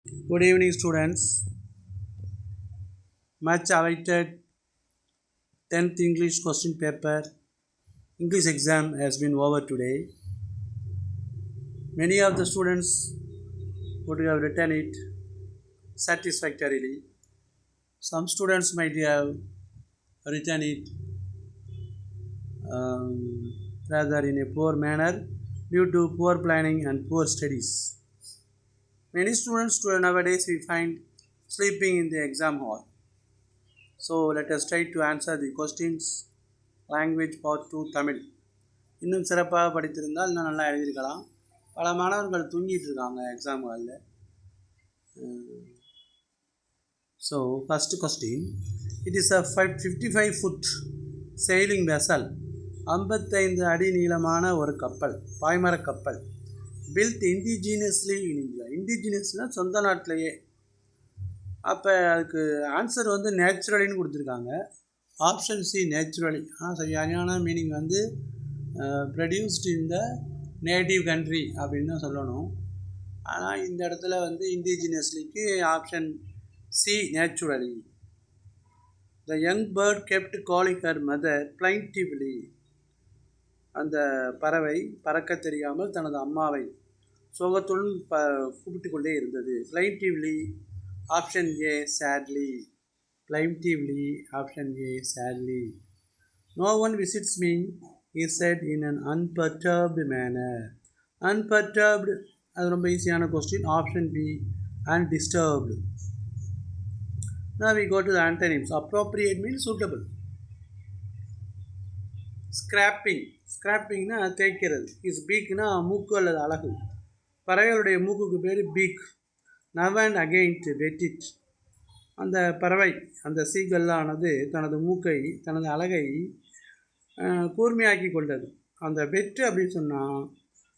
Good evening, students. Much awaited 10th English question paper. English exam has been over today. Many of the students would have written it satisfactorily. Some students might have written it rather in a poor manner due to poor planning and poor studies. Many students nowadays we find sleeping in the exam hall. So let us try to answer the questions. Language part 2 Tamil. இன்னும் சிறப்பாக படித்திருந்தால் இன்னும் நல்லா எழுதியிருக்கலாம். பல மாணவர்கள் தூங்கிட்டு இருக்காங்க exam ஹாலில். So first question, it is a 55 foot sailing vessel, 55 அடி நீளமான ஒரு கப்பல், பாய்மர கப்பல். Built indigenously in India. இண்டிஜினியஸ்னால் சொந்த நாட்டிலேயே. அப்போ அதுக்கு ஆன்சர் வந்து நேச்சுரலின்னு கொடுத்துருக்காங்க. Option C naturally. சரியான மீனிங் வந்து produced in the native country அப்படின்னு தான் சொல்லணும். ஆனால் இந்த இடத்துல வந்து இண்டிஜினியஸ்லிக்கு option C naturally. The young bird kept calling her mother plaintively. அந்த பறவை பறக்க தெரியாமல் தனது அம்மாவை சோகத்துடன் கூப்பிட்டு கொண்டே இருந்தது. Plaintively option A sadly. Plaintively, option A, sadly. No one visits me, he said in an unperturbed manner. Unperturbed, அது ரொம்ப ஈஸியான question. Option B, undisturbed. Now we go to the antonyms. Appropriate means suitable. Scrapping. ஸ்கிராப்பிங்னா தேய்க்கிறது. Is பீக்னா மூக்கு அல்லது அழகு. பறவைகளுடைய மூக்குக்கு பேர் beak. Now and again wet it. அந்த பறவை, அந்த சீகல்லானது தனது மூக்கை, தனது அழகை கூர்மையாக்கி கொண்டது. அந்த வெட்டு அப்படின்னு சொன்னால்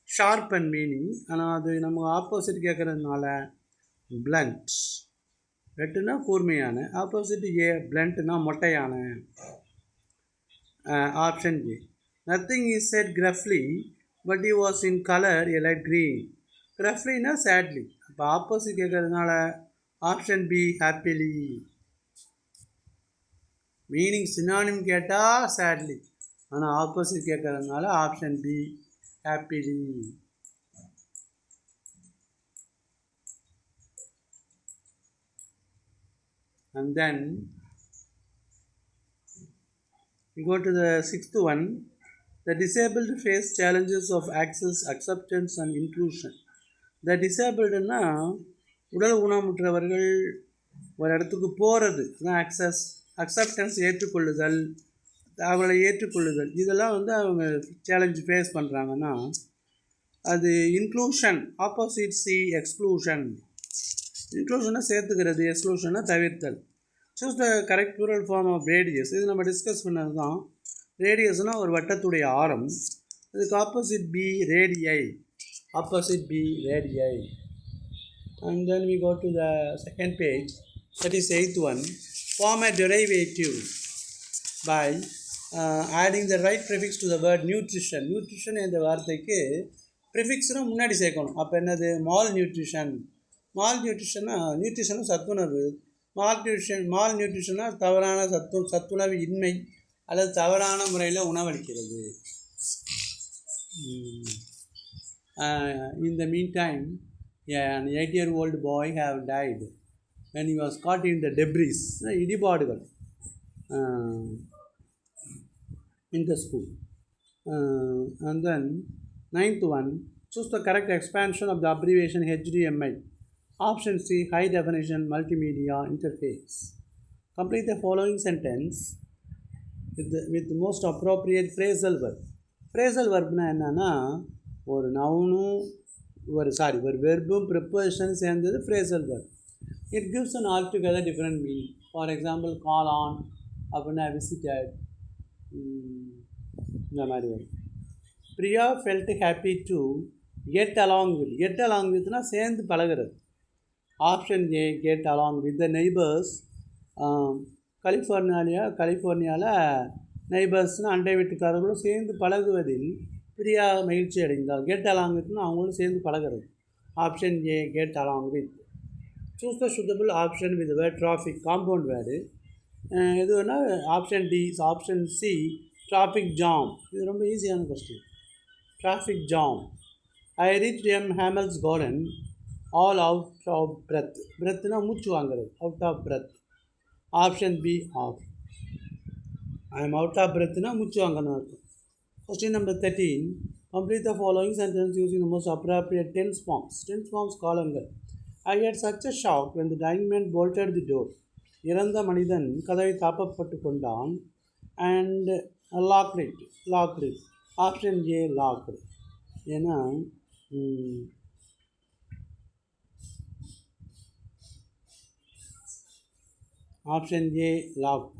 ஷார்ப் அண்ட் மீனிங். ஆனால் அது நம்ம ஆப்போசிட் கேட்குறதுனால பிளண்ட். வெட்டுனா கூர்மையான, ஆப்போசிட் ஏ பிளண்ட்னா மொட்டையான. Option A. Nothing is said gruffly but he was in colour a light green. கிரஃப்லினா சேட்லி. அப்போ ஆப்போசிட் கேட்குறதுனால option B happily. Meaning synonym கேட்டால் சேட்லி, ஆனால் ஆப்போசிட் கேட்கறதுனால option B happily. And then we go to the sixth one. The disabled face challenges of access, acceptance and inclusion. The disabled-னா உடல் ஊனமுற்றவர்கள் ஒரு இடத்துக்கு போகிறது, ஆக்சஸ், அக்செப்டன்ஸ் ஏற்றுக்கொள்ளுதல், அவளை ஏற்றுக்கொள்ளுதல், இதெல்லாம் வந்து அவங்க சேலஞ்சு ஃபேஸ் பண்ணுறாங்கன்னா அது இன்க்ளூஷன். Opposite C exclusion. இன்க்ளூஷனை சேர்த்துக்கிறது, எக்ஸ்க்ளூஷனை தவிர்த்தல். Choose the correct plural form of radius. இது நம்ம டிஸ்கஸ் பண்ணது தான். ரேடியஸ்னால் ஒரு வட்டத்துடைய ஆரம். இதுக்கு opposite B radii. Opposite B radii. And then we go to the second page, that is 8th one. Form a derivative by adding the right prefix to the word nutrition. Nutrition என்ற வார்த்தைக்கு ப்ரிஃபிக்ஸ்னால் முன்னாடி சேர்க்கணும். அப்போ என்னது? Mall nutrition. Mall நியூட்ரிஷன்னா நியூட்ரிஷனும் சத்துணர்வு. Mall நியூட்ரிஷனால் தவறான சத்துணர்வு இன்மை அல்லது தவறான முறையில் உணவளிக்கிறது. In the meantime, an 8-year-old boy have died when he was caught in the debris, இடிபாடுகள், in the school. And then 9th one, choose the correct expansion of the abbreviation HDMI. Option C, high definition multimedia interface. Complete the following sentence with the most appropriate phrasal verb. Phrasal verbனா என்னன்னா ஒரு நவுனும் ஒரு வெர்பும் preposition சேர்ந்தது phrasal verb. It gives an altogether different meaning. For example call on அப்படின்னா visited, இந்த மாதிரி வரும். Priya felt happy to get along with. Get along வித்னா சேர்ந்து பழகிறது. Option A get along with the neighbours. கலிஃபோர்னியாவில் நெய்பர்ஸ்னால் அண்டை வீட்டுக்காரர்களும் சேர்ந்து பழகுவதில் பிரியா மகிழ்ச்சி அடைந்தால். கெட் அலாங் வித்னா அவங்களும் சேர்ந்து பழகிறது. Option A get along with. Choose the suitable option with the word traffic, compound word. இது வேணால் option D, option C traffic jam. இது ரொம்ப ஈஸியான question. Traffic jam. I reach Hamel's garden all out of breath. பிரெத்னா மூச்சு வாங்குறது, out of breath. Option B of. I am out of பிரெத்னா மூச்சு வாங்கணும் இருக்கும். Question number 13. Complete the following sentence using the most appropriate tense forms. Tense forms காலங்கள். I had such a shock when the dying man bolted the door. இறந்த மனிதன் கதவை தாப்பப்பட்டு கொண்டான். And locked it. Option A locked. ஏன்னா option A locked.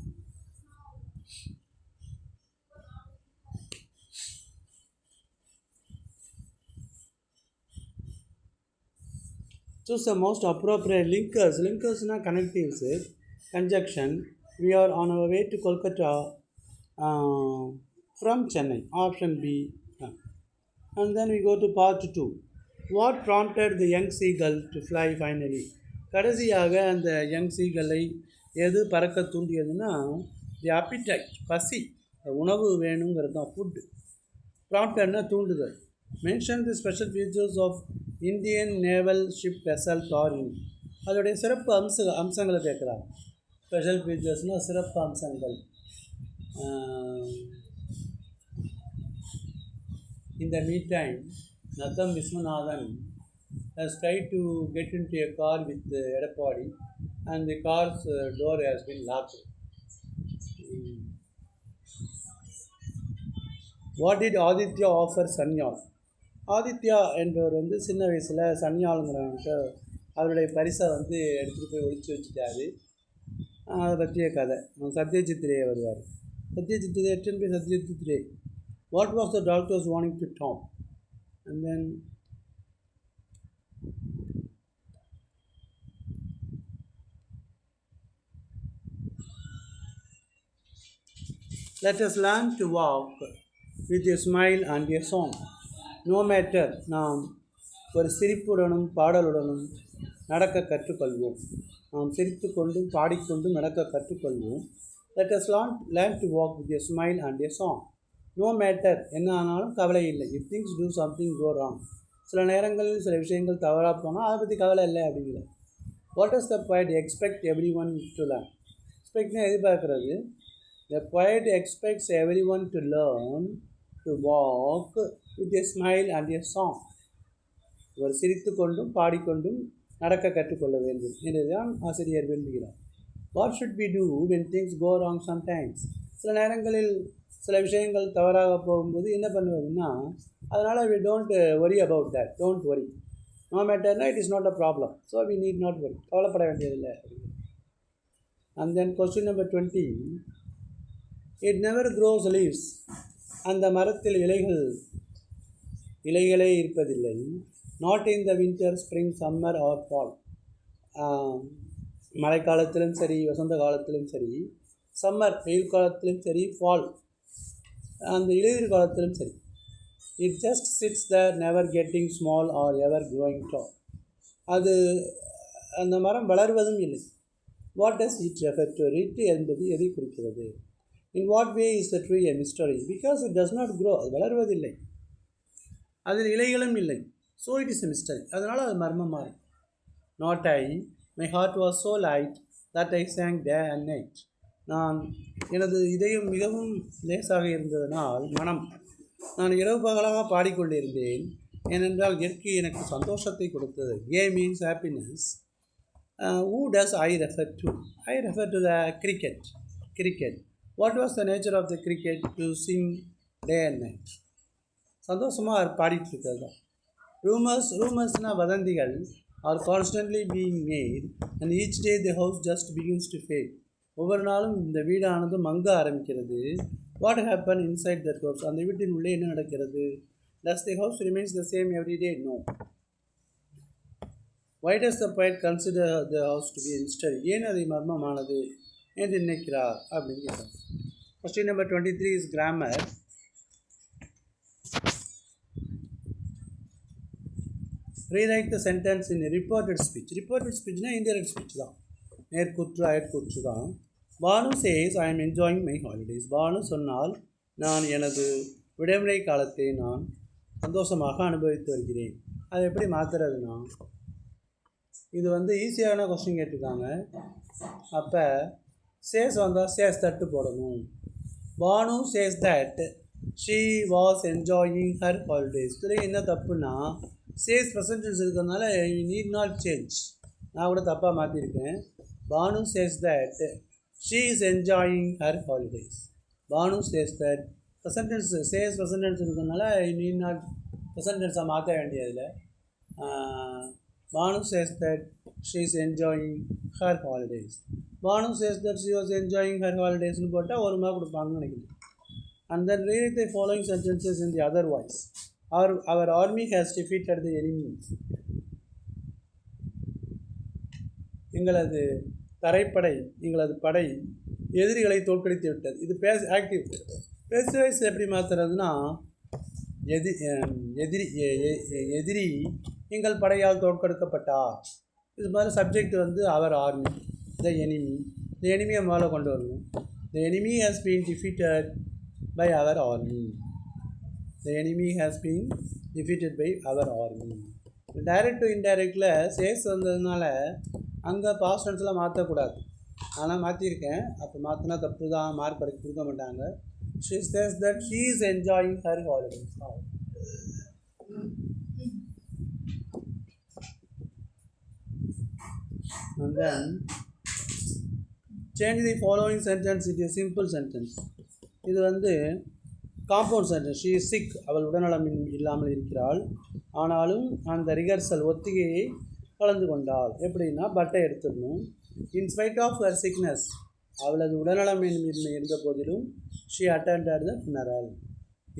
Choose the most appropriate linkers. Linkersனா connectives. Conjunction. We are on our way to Kolkata from Chennai. Option B. And then we go to part 2. What prompted the young seagull to fly finally? கடைசியாக அந்த young சீகலை எது பறக்க தூண்டியதுன்னா தி appetite, பசி, உணவு வேணுங்கிறது தான். ஃபுட்டு. ப்ராம்ப்டட்னா தூண்டுதல். Mention the special features of Indian naval ship vessel Tarini. அதோடைய சிறப்பு அம்சங்களை கேட்குறாங்க. ஸ்பெஷல் ஃபீச்சர்ஸ்னால் சிறப்பு அம்சங்கள். In the meantime, Natham Viswanathan has tried to get into a car with Edappadi and the car's door has been locked. What did Aditya offer Sanyal? Aditya என்பவர் சின்ன வயசில் சன்னியாளுங்கிறவன்ட்டு அவருடைய பரிசை எடுத்துகிட்டு போய் ஒழிச்சு வச்சுட்டாரு. அதை பற்றிய கதை. சத்யஜித்ரே வருவார். Satyajit Ray எட்டன் by Satyajit Ray. What was the doctors warning to Tom? And then let us learn to walk with a smile and a song. No matter, நாம் ஒரு சிரிப்புடனும் பாடலுடனும் நடக்க கற்றுக்கொள்வோம். நாம் சிரித்து கொண்டும் பாடிக்கொண்டும் நடக்க கற்றுக்கொள்வோம். Let us learn to walk with a smile and a song. No matter, என்ன ஆனாலும் கவலை இல்லை. If things do something go wrong. சில நேரங்களில் சில விஷயங்கள் தவறாக போனால் அதை பற்றி கவலை இல்லை அப்படிங்கிற. What is the poet expect everyone to learn? எக்ஸ்பெக்ட்னா எதிர்பார்க்குறது. The poet expects everyone to learn to walk with a smile and a song. ஒரு சிரித்து கொண்டும் பாடிக்கொண்டும் நடக்க கற்றுக்கொள்ள வேண்டும் என்றுதான் ஆசிரியர் விரும்புகிறார். What should we do when things go wrong sometimes? சில நேரங்களில் சில விஷயங்கள் தவறாக போகும்போது என்ன பண்ணுவதுன்னா, அதனால் we don't worry about that. Don't worry. No matter, it is not a problem. So we need not worry. கவலைப்பட வேண்டியதில்லை. And then question number 20. It never grows leaves. அந்த மரத்தில் இலைகளே இருப்பதில்லை. Not in the winter, spring, summer or fall. மழைக்காலத்திலும் சரி, வசந்த காலத்திலும் சரி, சம்மர் வெயில் காலத்திலும் சரி, ஃபால் அந்த இலையுதிர் காலத்திலும் சரி. It just sits there, never getting small or ever growing tall. அது அந்த மரம் வளர்வதும் இல்லை. What does it refer to? It என்பது எதை குறிக்கிறது? In what way is the tree a mystery? Because it does not grow, அது வளர்வதில்லை, அதில் இலைகளும் இல்லை. So it is a mystery, அதனால் அது மர்மமாக இருக்கும். Not I, my heart was so light that I sang day and night. எனது இதயம் மிகவும் லேசாக இருந்ததனால் நான் இரவு பகலாக பாடிக்கொண்டிருந்தேன். ஏனென்றால் இயற்கை எனக்கு சந்தோஷத்தை கொடுத்தது. K means happiness. who does I refer to? I refer to the cricket. What was the nature of the cricket? To sing day and night. சந்தோஷமாக பாடிட்டு இருக்கிறது தான். ரூமர்ஸ்னால் வதந்திகள் are constantly being made and each day the house just begins to fade. ஒவ்வொரு நாளும் இந்த வீடானது மங்க ஆரம்பிக்கிறது. What happen inside that house? அந்த வீட்டின் உள்ளே என்ன நடக்கிறது? Does the house remains the same every day? No. Why does the poet consider the house to be mystery? ஏன் அதை மர்மமானது என்று நினைக்கிறார் அப்படின்னு கேட்குறாங்க. Question number 23 is grammar. Rewrite the sentence in reported speech. Reported ஸ்பீச்னால் இன்டைரக்ட் ஸ்பீச் தான், நேர்கூற்று அயற்கூற்று தான். Banu says I am enjoying my holidays. Banu சொன்னால் நான் எனது விடுமுறை காலத்தை நான் சந்தோஷமாக அனுபவித்து வருகிறேன். அதை எப்படி மாற்றுறதுன்னா, இது வந்து ஈஸியான கொஸ்டின் கேட்டிருக்காங்க. அப்போ சேஸ் வந்தால் சேஸ் தட்டு போடணும். Banu says that she was enjoying her holidays. இதில் என்ன தப்புன்னா, சேஸ் ப்ரெசன்டென்ஸ் இருக்கிறதுனால யூ நீட் நாட் சேஞ்ச். நான் கூட தப்பாக மாற்றிருக்கேன். Banu says that she is enjoying her holidays. Banu says that present tense says present tense இருக்கிறதுனால யூ நீட் நாட் ப்ரெசன்டென்ஸாக மாற்ற வேண்டியதில்லை. Banu says that she is enjoying her holidays. Banu says that she was enjoying her ஹாலிடேஸ்னு போட்டால் ஒரு மார்க் கொடுப்பாங்கன்னு நினைக்கிறேன். And then read the following sentences in the other voice. Our army has defeated the enemy. எங்களது தரைப்படை, எங்களது படை எதிரிகளை தோற்கடித்து விட்டது. இது ஆக்டிவ். பேசுவைஸ் எப்படி மாற்றுறதுன்னா, எதிரி எங்கள் படையால் தோற்கடிக்கப்பட்டார். இது மாதிரி சப்ஜெக்ட் வந்து அவர் ஆர்மி, த எனிமி. த எனிமியை மேலே கொண்டு வரணும். த enemy has been defeated by our army. The enemy has been defeated by our army. Direct to இன்டைரக்டில் சேஸ் வந்ததுனால அங்கே பாஸ்ட் டென்ஸில் மாற்றக்கூடாது. ஆனால் மாற்றிருக்கேன். அப்போ மாற்றினா தப்பு தான், மார்க் கொடுக்க மாட்டாங்க. She says that she is enjoying her holidays. And then change the following sentence into a simple sentence. இது வந்து compound sentence. She is sick. அவள் உடல்நலம் இல்லாமல் இருக்கிறாள், ஆனாலும் அந்த ரிகர்சல் ஒத்திகையை கலந்து கொண்டாள். எப்படின்னா பட்டை எடுத்துடணும். இன்ஸ்பைட் ஆஃப் ஹர் சிக்னஸ், அவளது உடல்நலமின்மை இருந்த போதிலும் she attended the funeral.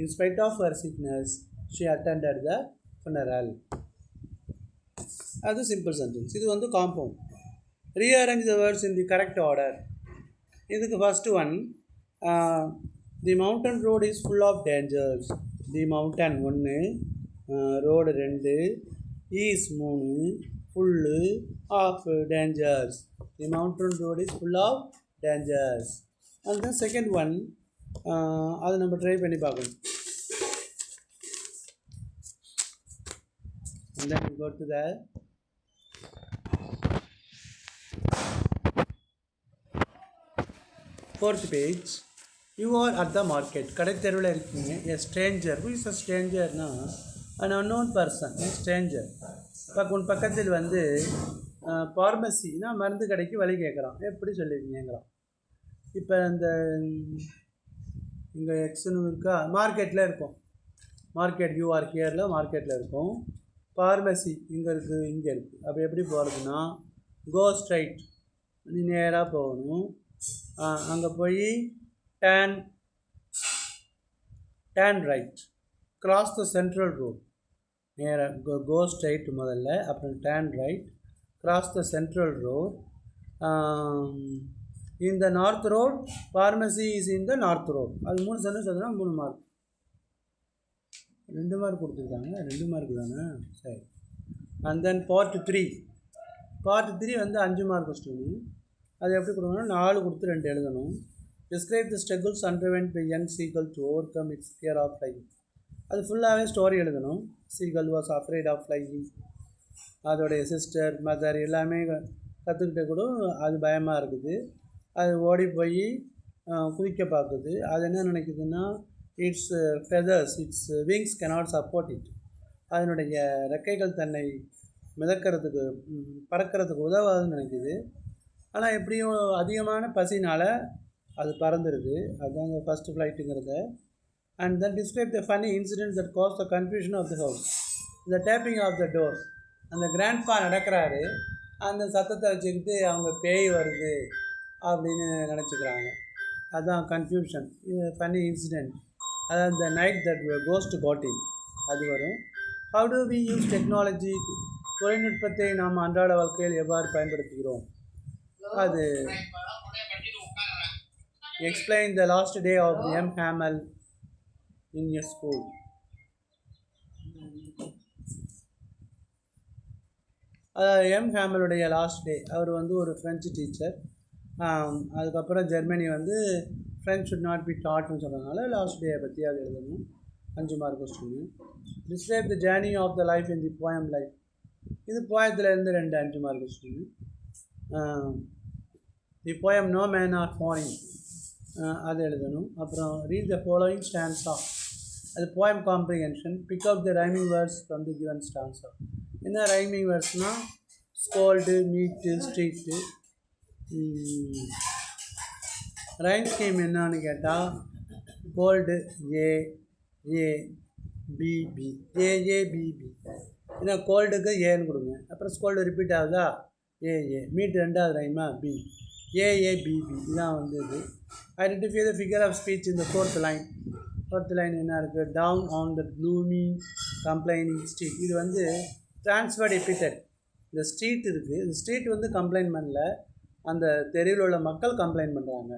In spite of her sickness she attended the funeral. அது சிம்பிள் சென்டென்ஸ். இது வந்து compound. Rearrange the words in the correct order. இதுக்கு first one, the mountain road is full of dangers. The mountain 1, road 2, is 3, full of dangers. The mountain road is full of dangers. And then second one, அது நம்ம try பண்ணி பார்க்கணும். And then we go to the fourth page. You are at the market. கடை தெருவில் இருக்கீங்க. A stranger. Who is a strangerனா an unknown person. A stranger. உன் பக்கத்தில் வந்து ஃபார்மசினா மருந்து கடைக்கு வழி கேட்குறான். எப்படி சொல்லியிருக்கீங்கிறான். இப்போ இந்த இங்கே எக்ஸ்னு இருக்கா, மார்க்கெட்டில் இருக்கும். மார்க்கெட் யூஆர் ஹியரில் மார்க்கெட்டில் இருக்கும். ஃபார்மசி இங்கே இருக்குது, இங்கே இருக்குது. அப்போ எப்படி போகிறதுனா, கோ ஸ்ட்ரைட், நீ நேராக போகணும். அங்கே போய் turn right, cross the central road. நேராக கோ ஸ்ட்ரைட் முதல்ல, அப்புறம் turn right, cross the central road. இந்த north road, pharmacy is in the north road. அது 3 சென்டென்ஸ் அதுனா 3 மார்க். 2 மார்க் கொடுத்துருக்காங்க. 2 மார்க் தானே, சரி. அண்ட் தென் பார்ட் 3 வந்து 5 மார்க் கொஸ்டின். அது எப்படி கொடுக்கணும்னா 4 கொடுத்து 2 எழுதணும். Describe the struggles underwent by young seagull to overcome its fear of flying. அது ஃபுல்லாகவே ஸ்டோரி எழுதணும். Seagull was afraid of flying. அதோடைய சிஸ்டர், மதர் எல்லாமே கற்றுக்கிட்ட கூட அது பயமாக இருக்குது. அது ஓடி போய் குதிக்க பார்க்குது. அது என்ன நினைக்குதுன்னா, its feathers, its wings cannot support it. அதனுடைய ரெக்கைகள் தன்னை மிதக்கிறதுக்கு, பறக்கிறதுக்கு உதவாதுன்னு நினைக்குது. ஆனால் எப்படியும் அதிகமான பசினால் அது பறந்துடுது. அதுதான் ஃபஸ்ட்டு ஃப்ளைட்டுங்கிறத. And then describe the funny incidents that cause the confusion of the house. இந்த டேப்பிங் ஆஃப் த டோர், அந்த கிராண்ட்பா நடக்கிறாரு, அந்த சத்தத்தை வச்சுக்கிட்டு அவங்க பேய் வருது அப்படின்னு நினச்சிக்கிறாங்க. அதுதான் கன்ஃபியூஷன். Funny incident. அதாவது the night that ghost got in, அது வரும். How do we use technology, தொழில்நுட்பத்தை நாம் அன்றாட வாழ்க்கையில் எவ்வாறு பயன்படுத்துகிறோம். அது explain the last day of M Hamel in a school. M ஹேமலுடைய லாஸ்ட் டே, அவர் வந்து ஒரு ஃப்ரெஞ்சு டீச்சர். அதுக்கப்புறம் ஜெர்மனி வந்து ஃப்ரெஞ்ச் ஷுட் நாட் பி டாட்னு சொன்னதுனால லாஸ்ட் டே பற்றி அது எழுதணும். 5 mark question. Describe the journey of the life in the poem life. இது போயத்துலேருந்து 2 5 mark question. The poem no man are foreign, அது எழுதணும். அப்புறம் ரீட் த ஃபாலோயிங் ஸ்டான்ஸா, அது poem comprehension. Pick up the rhyming words from the given stanza. என்ன rhyming வேர்ட்ஸ்னால் scold, meet, street. Rhyme scheme என்னான்னு கேட்டால் cold A A B B A A B B. ஏன்னா கோல்டுக்கு ஏன்னு கொடுங்க. அப்புறம் ஸ்கோல்டு ரிப்பீட் ஆகுதா ஏஏ. மீட் 2வது ரைமா பி ஏஏபிபி. இதான் வந்து இது. Identify the figure of speech இந்த 4th லைன். 4th லைன் என்ன இருக்குது? Down on the gloomy complaining street. இது வந்து ட்ரான்ஸ்ஃபர்ட் எபித்தட். இந்த ஸ்ட்ரீட் இருக்குது, இந்த ஸ்ட்ரீட் வந்து கம்ப்ளைண்ட் பண்ணல, அந்த தெருவில் உள்ள மக்கள் கம்ப்ளைண்ட் பண்ணுறாங்க.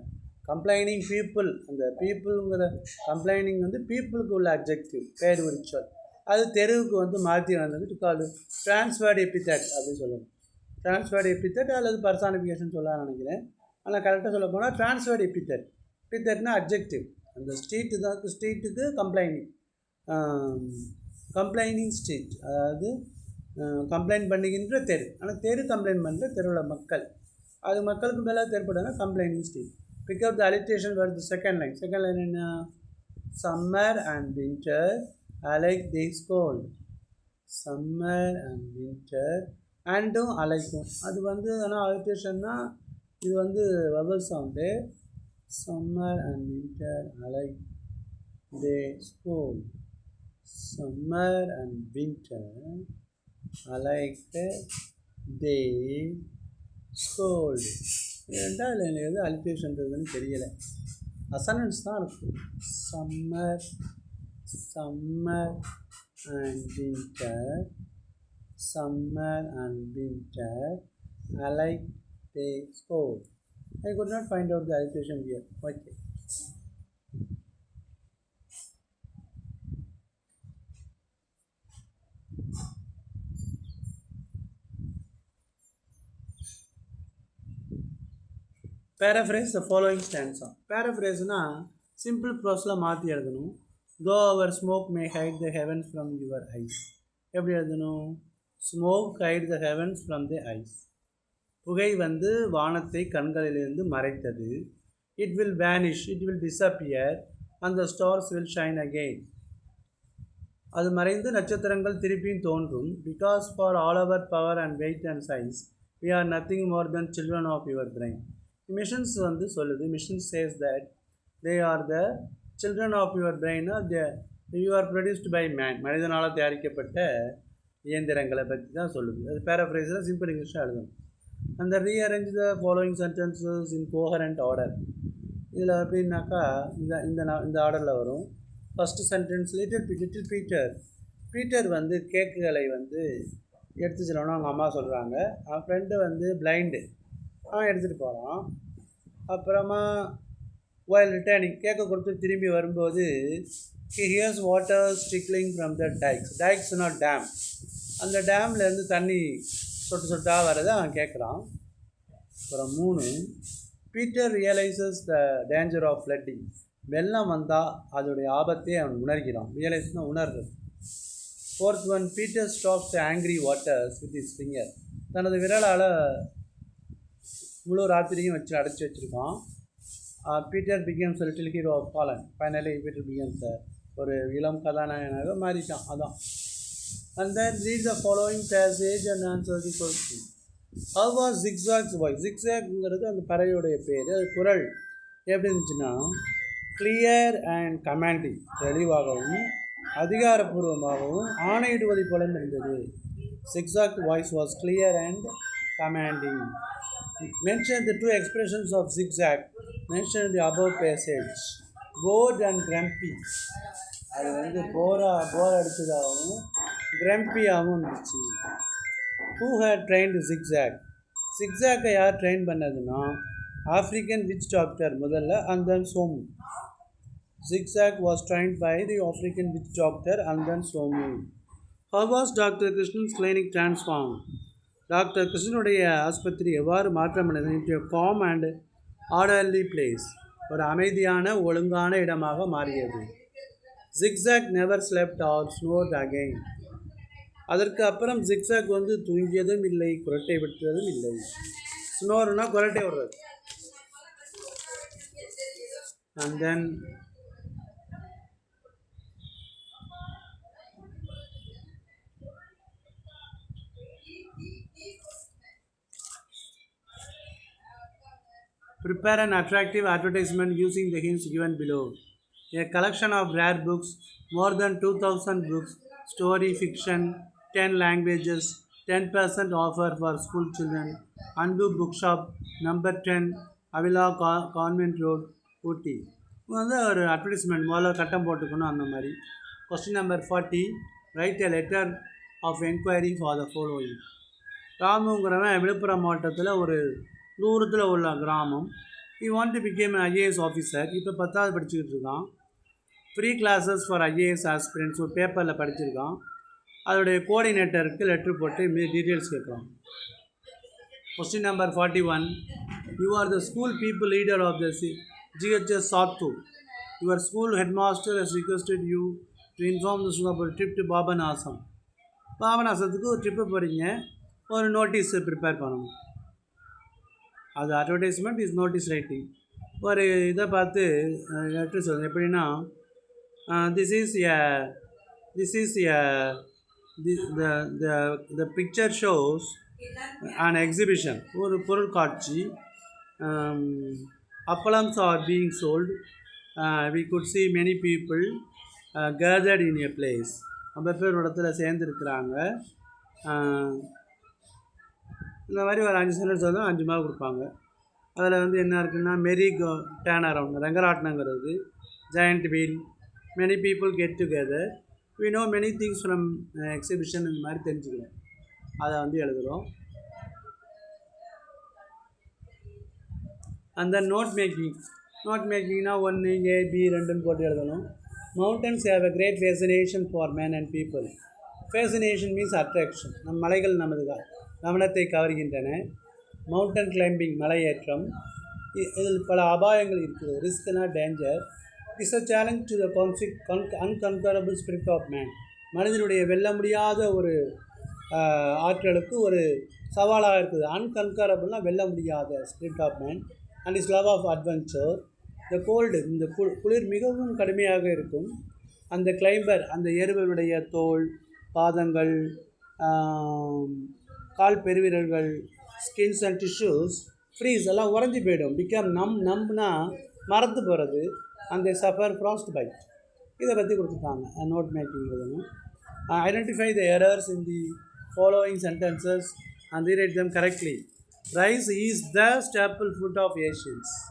கம்ப்ளைனிங் பீப்புள், அந்த பீப்புளுங்கிற கம்ப்ளைனிங் வந்து பீப்புளுக்கு உள்ள அப்ஜெக்டிவ் பேர் உரிச்சொல். அது தெருவுக்கு வந்து மாற்றி வந்தது கால் ட்ரான்ஸ்ஃபர்ட் எபித்தட் அப்படின்னு சொல்லணும். ட்ரான்ஸ்ஃபர்ட் எபித்தட் அல்லது பர்சானிஃபிகேஷன் சொல்லலாம்னு நினைக்கிறேன். ஆனால் கரெக்டாக சொல்ல போனால் ட்ரான்ஸ்ஃபர்ட் எபித்தட். எபித்தட்னா அப்ஜெக்டிவ். அந்த ஸ்ட்ரீட்டு தான், ஸ்ட்ரீட்டுக்கு கம்ப்ளைனிங் ஸ்ட்ரீட், அதாவது கம்ப்ளைண்ட் பண்ணுகின்ற தெரு. ஆனால் தெரு கம்ப்ளைண்ட் பண்ணுற தெருவில் மக்கள், அது மக்களுக்கு மேலே ஏற்படுதுன்னா complaining street. Pick up the alliteration வருது செகண்ட் லைன். செகண்ட் லைன் என்ன? Summer and winter alike this cold. Summer and winter அண்டும் அலைக்கும். அது வந்து ஆனால் அலிட்டேஷன்னா இது வந்து vowel sound. Summer and winter alike this cold. Summer and winter alike they scold. ரெண்டாவது லைனில் எது அலிட்டேஷன்றதுன்னு தெரியலை, அசனன்ஸ் தான் இருக்குது. Summer summer and winter summer and winter alike they scold. I could not find out the alliteration here. Okay. Paraphrase the following stanza. Paraphrase-na simple prose-la மாற்றி எழுதணும். Though our smoke may hide the heavens from your eyes. எப்படி எழுதணும்? Smoke hide the heavens from the eyes. புகை வந்து வானத்தை கண்களிலிருந்து மறைத்தது. It will vanish, it will disappear and the stars will shine again. அது மறைந்து நட்சத்திரங்கள் திருப்பியும் தோன்றும். Because for all our power and weight and size, we are nothing more than children of your brain. Machines வந்து சொல்லுது. Machine says that they are the children of your brain. You are produced by man. மனிதனால் தயாரிக்கப்பட்ட இயந்திரங்களை பற்றி தான் சொல்லுது. அது பேராஃப்ரேஸில் simple இங்கிலீஷாக எழுதணும். அந்த rearrange the following sentences in coherent order. இதில் எப்படின்னாக்கா இந்த ஆர்டரில் வரும். ஃபஸ்ட்டு சென்டென்ஸ் லிட்டில் பீட்டர் வந்து கேக்குகளை வந்து எடுத்து செல்லணும் அவங்க அம்மா சொல்கிறாங்க. அவன் ஃப்ரெண்டு வந்து பிளைண்டு, அவன் எடுத்துகிட்டு போகிறான். அப்புறமா while returning கேக்கை கொடுத்து திரும்பி வரும்போது he hears water trickling from the dikes not dam. அந்த டேம்லேருந்து தண்ணி சொட்டு சொட்டாக வரதை அவன் கேட்குறான். அப்புறம் 3 Peter realizes the danger of flooding. வெள்ளம் வந்தால் அதோடைய ஆபத்தை அவன் உணர்கிறான். ரியலைஸ்னால் உணர்றது. 4th one Peter stops the angry waters with his finger. தனது விரலால் முழு ராத்திரியும் வச்சு அடைச்சி வச்சுருக்கான். Peter becomes a little hero of fallen. Finally Peter becomes ஒரு இளம் கதாநாயகனாக மாறிட்டான். அதான். And then read the following passage and answer the question. How was Zigzag's voice? Zigzagங்கிறது அந்த பறவையுடைய பேர். அது குரல் எப்படி இருந்துச்சுன்னா கிளியர் அண்ட் கமாண்டிங், தெளிவாகவும் அதிகாரப்பூர்வமாகவும் ஆணையிடுவதை போல இருந்தது. Zigzag voice was clear and commanding. Mention the 2 expressions of zigzag mentioned in the above passage. Bored and grumpy. அது வந்து போர் அடித்ததாகவும் கிரம்பியாகவும் இருந்துச்சு. Who had trained zigzag? zigzag-ஐ யார் ட்ரெயின் பண்ணதுன்னா ஆஃப்ரிக்கன் விச் டாக்டர் முதல்ல and then Somu. Zigzag was trained by the African witch doctor and then Somu. How was Dr. Krishnan's clinic transformed? Doctor கிருஷ்ணனுடைய ஆஸ்பத்திரி எவ்வாறு மாற்றமடைந்தது into a calm and orderly place, ஒரு அமைதியான ஒழுங்கான இடமாக மாறியது. zigzag never slept or snored again, அதற்கு அப்புறம் ஜிக்ஸாக் வந்து தூங்கியதும் இல்லை, குரட்டை விட்டதும் இல்லை. ஸ்னோர்னா குரட்டை விடுறது. And then prepare an attractive advertisement using the hints given below. A collection of rare books, more than 2000 books, story fiction, 10 languages, 10% offer for school children, Anbu Bookshop, number 10, Avila Convent Road, Ooty. வந்து ஒரு advertisement முதல்ல கட்டம் போட்டுக்கணும் அந்த மாதிரி. Question number 40, write a letter of enquiry for the following. ராமுங்கிறவன் விழுப்புரம் மாவட்டத்தில் ஒரு தூரத்தில் உள்ள கிராமம். he want to become an IAS officer. இப்போ 10வது படிச்சுக்கிட்டு இருக்கான். Free classes for IAS aspirants ஒரு பேப்பரில் படிச்சிருக்கான். அதோடைய கோஆர்டினேட்டருக்கு லெட்ரு போட்டு டீட்டெயில்ஸ் கேட்குறான். Question number 41, you are the school people leader of the GHS Sattur. Your school headmaster has requested you to inform the student about trip to Papanasam. பாபநாசத்துக்கு ஒரு trip போகிறீங்க, ஒரு நோட்டீஸ் ப்ரிப்பேர் பண்ணணும். அது அட்வர்டைஸ்மெண்ட் இஸ் நோட்டீஸ் ரைட்டிங். ஒரு இதை பார்த்து letter சொல்லுங்கள். எப்படின்னா this is the picture shows an exhibition, ஒரு பொருட்காட்சி. appalams are being sold. We could see many people gathered in a place. ரொம்ப பேர் இடத்துல சேர்ந்துருக்குறாங்க. இந்த மாதிரி ஒரு 5 சென்டென்ஸ் வந்து 5 மார்க் கொடுப்பாங்க. அதில் வந்து என்ன இருக்குன்னா, மெரி டேன் அரவுண்ட் ரங்கராட்னங்கிறது, giant wheel, many people get together, we know many things from exhibition, இந்த மாதிரி தெரிஞ்சுக்கிறோம். அதை வந்து எழுதுகிறோம். அந்த நோட் மேக்கிங்னா 1 A B 2ன்னு போட்டு எழுதணும். Mountains have a great fascination for men and people. fascination means attraction. நம் மலைகள் நமது கவனத்தை கவர்கின்றன. மவுண்டன் கிளைம்பிங் மலையேற்றம், இதில் பல அபாயங்கள் இருக்கிறது. ரிஸ்க்னா danger. It's a challenge to the unconquerable spirit of man. மனிதனுடைய வெல்ல முடியாத ஒரு ஆற்றலுக்கு ஒரு சவாலாக இருக்குது. அன்கன்கரபிள்னால் வெல்ல முடியாத spirit of man. And is love of adventure. The cold, இந்த குளிர் மிகவும் கடுமையாக இருக்கும். அந்த கிளைம்பர், அந்த எருவனுடைய தோல், பாதங்கள், கால் பெருவிரல்கள், ஸ்கின்ஸ் அண்ட் டிஷ்யூஸ் ஃப்ரீஸ் எல்லாம் உறைஞ்சி போயிடும். பிகம் நம்னா மறந்து போகிறது. அந்த சஃபர் ஃப்ராஸ்ட் பைட். இதை பற்றி கொடுத்துருக்காங்க. நோட் மேக்கிங் எழுதணும். Identify the errors in the following sentences and rewrite them correctly. Rice is the staple food of Asians.